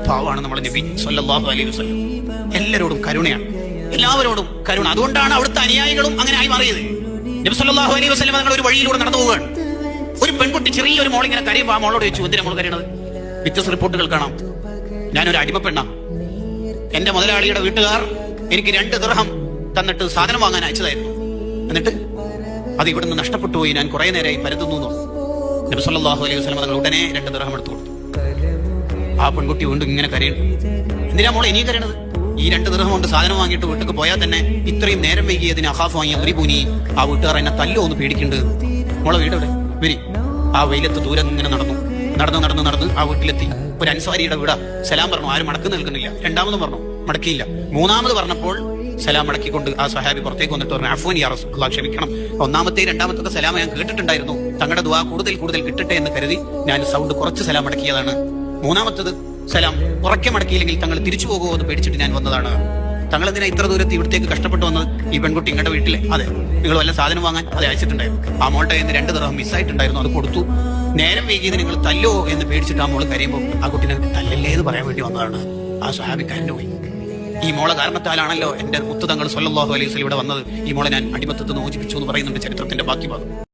പാവാണ് നമ്മുടെ നബി സല്ലല്ലാഹു അലൈഹി വസല്ലം. എല്ലാവരോടും കരുണയാണ്, എല്ലാവരോടും കരുണ. അതുകൊണ്ടാണ് അവിടുത്തെ അനുയായികളും അങ്ങനെ ആയി മാറിയത്. നബി സല്ലല്ലാഹു അലൈഹി വസല്ലം തങ്ങൾ ഒരു വഴിയിലൂടെ നടന്നു പോവുകയാണ്. ഒരു പെൺകുട്ടി ചെറിയൊരു മോളിങ്ങനെ കരയുമ്പോൾ ആ മോളോട് ചോദിച്ചു, എന്തിനാ മോൾ കരയണത്? വ്യത്യസ്ത റിപ്പോർട്ടുകൾ കാണാം. ഞാനൊരു അടിമപ്പെണ്ണ, എന്റെ മുതലാളിയുടെ വീട്ടുകാർ എനിക്ക് 2 ദിർഹം തന്നിട്ട് സാധനം വാങ്ങാൻ അയച്ചതായിരുന്നു. എന്നിട്ട് അത് ഇവിടുന്ന് നഷ്ടപ്പെട്ടു പോയി, ഞാൻ കുറെ നേരമായി പരതുന്നു. നബി സല്ലല്ലാഹു അലൈഹി വസല്ലം തങ്ങൾ ഉടനെ 2 ദിർഹം എടുത്തു കൊടുത്തു. ആ പെൺകുട്ടി വീണ്ടും ഇങ്ങനെ കരയുന്നു. എന്തിനാ മോളെ ഇനിയും കരയണത്? ഈ 2 ദിർഹം കൊണ്ട് സാധനം വാങ്ങിയിട്ട് വീട്ടിൽ പോയാൽ തന്നെ ഇത്രയും നേരം വൈകിയതിന് അഹാഫ് വാങ്ങി അബ്രിബൂനി, ആ വീട്ടുകാർ എന്നെ തല്ലോ ഒന്ന് പേടിക്കുന്നുണ്ട്. മോളെ വീട് എവിടെ? വരി. ആ വെയിലത്ത് ദൂരം ഇങ്ങനെ നടന്ന് ആ വീട്ടിലെത്തി. ഒരു അൻസാരിയുടെ വീടാ. സലാം പറഞ്ഞു, ആരും മടക്ക് നിൽക്കുന്നില്ല. 2ാമതും പറഞ്ഞു, മടക്കിയില്ല. 3ാമത് പറഞ്ഞപ്പോൾ സലാം മടക്കിക്കൊണ്ട് ആ സഹാബി പുറത്തേക്ക് വന്നിട്ട് പറഞ്ഞു, അഫ്വാൻ യാ റസൂലല്ലാഹ്, ക്ഷമിക്കണം, 1ാമത്തെയും 2ാമത്തെ സലാം ഞാൻ കേട്ടിട്ടുണ്ടായിരുന്നു, തങ്ങളുടെ ദുആ കൂടുതൽ കിട്ടട്ടെ എന്ന് കരുതി ഞാൻ സൗണ്ട് കുറച്ച് സലാം മടക്കിയതാണ്. 3ാമത്തത് സലാം ഉറക്കെ മടക്കിയില്ലെങ്കിൽ തങ്ങൾ തിരിച്ചു പോകുമോ എന്ന് പേടിച്ചിട്ട് ഞാൻ വന്നതാണ്. തങ്ങൾ എന്തിനാ ഇത്ര ദൂരത്ത് ഇവിടത്തേക്ക് കഷ്ടപ്പെട്ടു വന്നത്? ഈ പെൺകുട്ടി ഇങ്ങടെ വീട്ടിലെ, അതെ, നിങ്ങൾ വല്ല സാധനം വാങ്ങാൻ അത് അയച്ചിട്ടുണ്ടായിരുന്നു. ആ മോളുടെ 2 ദിർഹം മിസ്സായിട്ടുണ്ടായിരുന്നു, അത് കൊടുത്തു. നേരം വൈകിയത് നിങ്ങൾ തല്ലോ എന്ന് പേടിച്ചിട്ട് ആ മോള് കരയുമ്പോൾ ആ കുട്ടിനെ തല്ലല്ലേ എന്ന് പറയാൻ വേണ്ടി വന്നതാണ്. ആ സ്വഹാബി കരഞ്ഞു പോയി. ഈ മോളെ കാരണത്താലാണല്ലോ എന്റെ മുത്ത് തങ്ങൾ സല്ലല്ലാഹു അലൈഹി വസല്ലം ഇവിടെ വന്നത്. ഈ മോളെ ഞാൻ അടിമത്തത്തിൽ നിന്ന് മോചിപ്പിച്ചു എന്ന് പറയുന്നുണ്ട് ചരിത്രത്തിന്റെ ബാക്കി ഭാഗം.